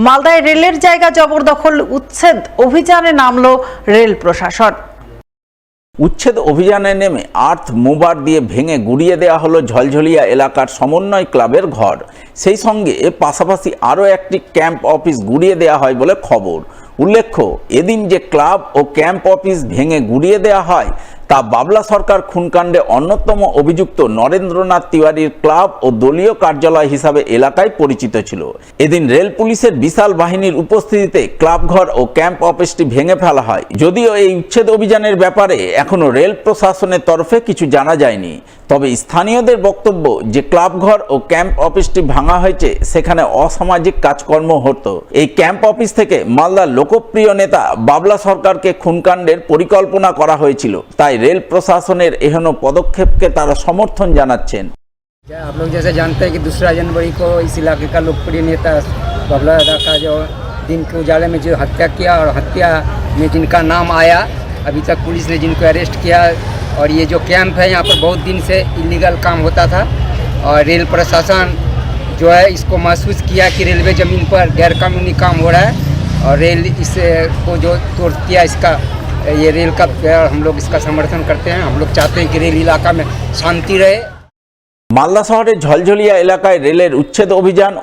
মালদায় রেলের জায়গা জবরদখল উচ্ছেদ অভিযানে নামল রেল প্রশাসন। উচ্ছেদ অভিযানে নেমে আর্থ মুভার দিয়ে ভেঙে গুড়িয়ে দেওয়া হলো ঝলঝলিয়া এলাকার সমন্বয় ক্লাবের ঘর। সেই সঙ্গে পাশাপাশি আরও একটি ক্যাম্প অফিস গুড়িয়ে দেওয়া হয় বলে খবর। উল্লেখ্য, এদিন যে ক্লাব ও ক্যাম্প অফিস ভেঙে গুড়িয়ে দেওয়া হয় তা বাবলা সরকার খুনকাণ্ডে অন্যতম অভিযুক্ত নরেন্দ্রনাথ তিওয়ারির ক্লাব ও দলীয় কার্যালয় হিসাবে এলাকায় পরিচিত ছিল। এদিন রেল পুলিশের বিশাল বাহিনীর উপস্থিতিতে ক্লাবঘর ও ক্যাম্প অফিসটি ভেঙে ফেলা হয়। যদিও এই উচ্ছেদ অভিযানের ব্যাপারে এখনো রেল প্রশাসনের তরফে কিছু জানা যায়নি, তবে স্থানীয়দের বক্তব্য যে ক্লাবঘর ও ক্যাম্প অফিসটি ভাঙা হয়েছে সেখানে অসামাজিক কাজকর্ম হতো। এই ক্যাম্প অফিস থেকে মালদার লোকপ্রিয় নেতা বাবলা সরকারকে খুনকাণ্ডের পরিকল্পনা করা হয়েছিল, তাই रेल प्रशासनेर एहन पदक्षेप के तारा समर्थन जानाচ্ছেন। आप लोग जैसे जानते हैं कि 2 जनवरी को इस इलाके का लोकप्रिय नेता बाबला दादा का जो दिन के उजाले में जो हत्या किया और हत्या में जिनका नाम आया, अभी तक पुलिस ने जिनको अरेस्ट किया, और ये जो कैंप है यहाँ पर बहुत दिन से इलीगल काम होता था और रेल प्रशासन जो है इसको महसूस किया कि रेलवे ज़मीन पर गैरकानूनी काम हो रहा है और रेल इसको जो तोड़ दिया, इसका ये रेल का हम लोग इसका समर्थन करते हैं। हम लोग चाहते हैं कि रेल इलाका में शांति रहे। मालदा शहरेर झलझलिया एलाकाय रेलेर उच्छेद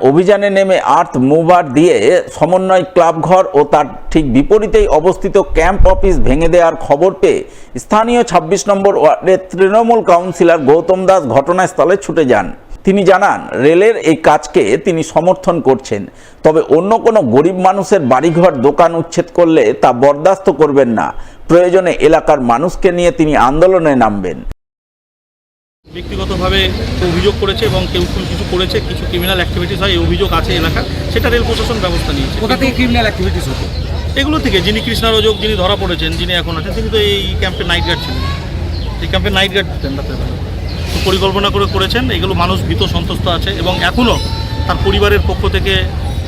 अभियाने नेमे आर्थ मुभार दिए समन्वय क्लाब घर और तार ठीक विपरीतेई अवस्थित कैम्प अफिस भेंगे देওয়ার खबर पेয়ে स्थानीय 26 নম্বর ওয়ার্ডের তৃণমূল কাউন্সিলর গৌতম দাস ঘটনাস্থলে ছুটে যান। তিনি জানান, রেলের এই কাজকে তিনি সমর্থন করছেন, তবে অন্য কোনো গরিব মানুষের বাড়িঘর দোকান উচ্ছেদ করলে তা বরদাস্ত করবেন না। প্রয়োজনে এলাকার মানুষকে নিয়ে তিনি আন্দোলনে নামবেন। ব্যক্তিগতভাবে অভিযোগ করেছে এবং কেউ কিছু করেছে, কিছু ক্রিমিনাল অ্যাক্টিভিটিস হয়, এই অভিযোগ আছে এলাকার, সেটা রেল প্রশাসন ব্যবস্থা নিয়েছে। কোথা থেকে ক্রিমিনাল অ্যাক্টিভিটিস হতো? এগুলো থেকে যিনি কৃষ্ণারোজক, যিনি ধরা পড়েছেন, যিনি এখন আছেন, তিনি তো এই ক্যাম্পের নাইট গার্ড ছিলেন। এই ক্যাম্পের নাইট গার্ড দিতেন রাতের বেলা। তো পরিকল্পনা করে করেছেন। এগুলো মানুষ ভীত সন্ত্রস্ত আছে এবং এখনও তার পরিবারের পক্ষ থেকে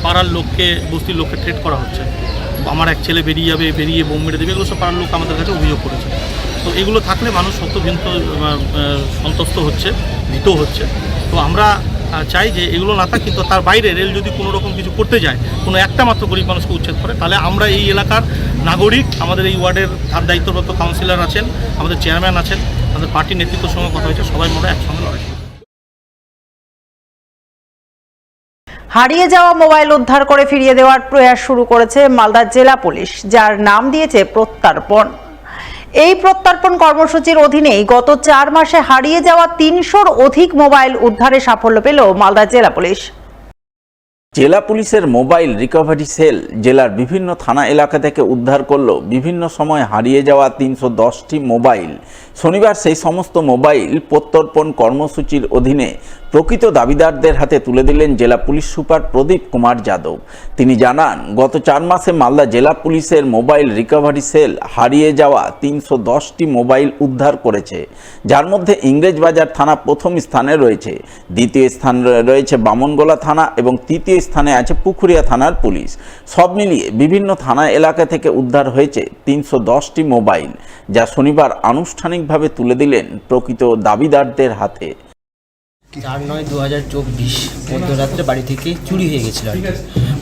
পাড়ার লোককে, বস্তির লোককে থ্রেট করা হচ্ছে। আমার এক ছেলে বেরিয়ে যাবে, বেরিয়ে বোম মেরে দেবে, এগুলো সব পাড়ার লোক আমাদের কাছে অভিযোগ করেছে। তো এগুলো থাকলে মানুষ সন্ত্রস্ত হচ্ছে, ভীত হচ্ছে। তো আমরা চাই যে এগুলো না থাক, কিন্তু তার বাইরে রেল যদি কোনো রকম কিছু করতে যায়, কোনো একটা মাত্র গরিব মানুষকে উচ্ছেদ করে, তাহলে আমরা এই এলাকার নাগরিক, আমাদের এই ওয়ার্ডের তার দায়িত্বরত কাউন্সিলর আছেন, আমাদের চেয়ারম্যান আছেন, আমাদের পার্টির নেতৃত্বের সঙ্গে কথা হয়েছে, সবাই মোটা একসঙ্গে লড়াই। হারিয়ে যাওয়া মোবাইল উদ্ধার করে ফিরিয়ে দেওয়ার প্রয়াস শুরু করেছে মালদা জেলা পুলিশ, যার নাম দিয়েছে প্রত্যর্পণ। এই প্রত্যর্পণ কর্মসূচির অধীনেই গত 4 মাসে হারিয়ে যাওয়া 300-র অধিক মোবাইল উদ্ধারে সাফল্য পেল মালদা জেলা পুলিশ। জেলা পুলিশের মোবাইল রিকভারি সেল জেলার বিভিন্ন থানা এলাকা থেকে উদ্ধার করলো বিভিন্ন সময় হারিয়ে যাওয়া 310টি মোবাইল। শনিবার সেই সমস্ত মোবাইল প্রত্যর্পণ কর্মসূচির অধীনে প্রকৃত দাবিদারদের হাতে তুলে দিলেন জেলা পুলিশ সুপার প্রদীপ কুমার যাদব। তিনি জানান, গত 4 মাসে মালদা জেলা পুলিশের মোবাইল রিকভারি সেল হারিয়ে যাওয়া 310টি মোবাইল উদ্ধার করেছে, যার মধ্যে ইংরেজবাজার থানা প্রথম স্থানে রয়েছে, দ্বিতীয় স্থানে রয়েছে বামনগোলা থানা এবং তৃতীয় স্থানে আছে পুকুরিয়া থানার পুলিশ। সব মিলিয়ে বিভিন্ন থানা এলাকা থেকে উদ্ধার হয়েছে 310টি মোবাইল, যা শনিবার আনুষ্ঠানিকভাবে তুলে দিলেন প্রকৃত দাবিদারদের হাতে। 4/9/2024 মধ্যরাত্রে বাড়ি থেকে চুরি হয়ে গেছিলো আর কি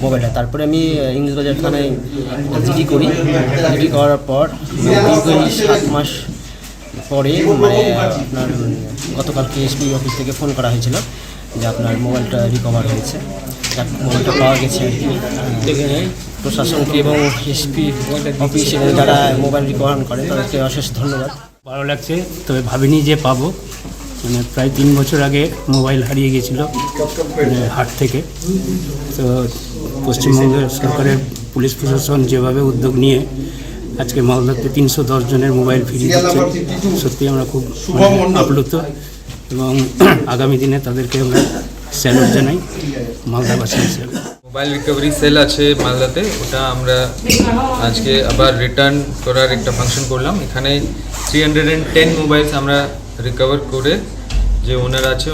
মোবাইলটা। তারপরে আমি ইংরেজবাজার থানায় জিডি করি। জিডি করার পর 7 মাস পরে মানে আপনার গতকালকে এসপি অফিস থেকে ফোন করা হয়েছিল যে আপনার মোবাইলটা রিকভার হয়েছে, মোবাইলটা পাওয়া গেছে আর কি। প্রশাসনকে এবং এসপি অফিসে যারা মোবাইল রিকভার করে তাদেরকে অশেষ ধন্যবাদ। ভালো লাগছে, তবে ভাবিনি যে পাবো। মানে প্রায় 3 বছর আগে মোবাইল হারিয়ে গেছিলো হাট থেকে। তো পশ্চিমবঙ্গের সরকারের পুলিশ প্রশাসন যেভাবে উদ্যোগ নিয়ে আজকে মালদাতে 310 জনের মোবাইল ফিরিয়ে দিচ্ছে, সত্যি আমরা খুব আপ্লুত এবং আগামী দিনে তাদেরকে আমরা স্যালুট জানাই মালদাবাসী হিসেবে। মোবাইল রিকভারি সেল আছে মালদাতে, ওটা আমরা আজকে আবার রিটার্ন করার একটা ফাংশন করলাম। এখানে 310 মোবাইলস আমরা রিকভার করে যে ওনার আছে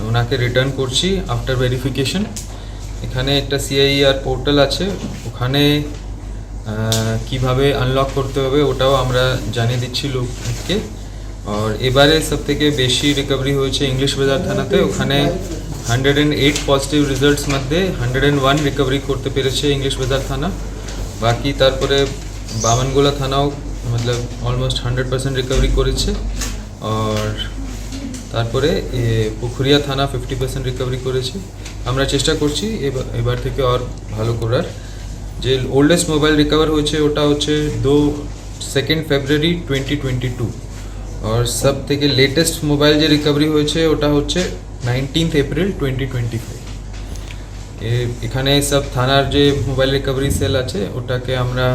ওনাকে রিটার্ন করছি আফটার ভেরিফিকেশন। এখানে একটা সিআইআর পোর্টাল আছে, ওখানে কিভাবে আনলক করতে হবে ওটাও আমরা জানিয়ে দিচ্ছি লোককে। আর এবারে সব থেকে বেশি রিকভারি হয়েছে ইংলিশ বাজার থানাতে, ওখানে 108 পজিটিভ রেজাল্টস মধ্যে 101 রিকভারি করতে পেরেছে ইংলিশ বাজার থানা। বাকি তারপরে বামনগোলা থানাও মতলব অলমোস্ট 100% রিকভারি করেছে। আর তারপরে পুখুরিয়া থানা 50% রিকভারি করেছে। আমরা চেষ্টা করছি এবার থেকে আর ভালো করার। যে ওল্ডেস্ট মোবাইল রিকভার হয়েছে ওটা হচ্ছে 2 ফেব্রুয়ারি 2022 আর সব থেকে লেটেস্ট মোবাইল যে রিকভারি হয়েছে ওটা হচ্ছে 19 এপ্রিল 2025। এখানে সব থানার যে মোবাইল রিকভারি সেল আছে ওটাকে আমরা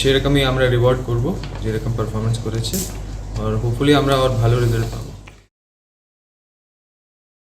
সেরকমই আমরা রিওয়ার্ড করব যেরকম পারফরমেন্স করেছে আর হোপফুলি আমরা আর ভালো রেজাল্ট পাবো।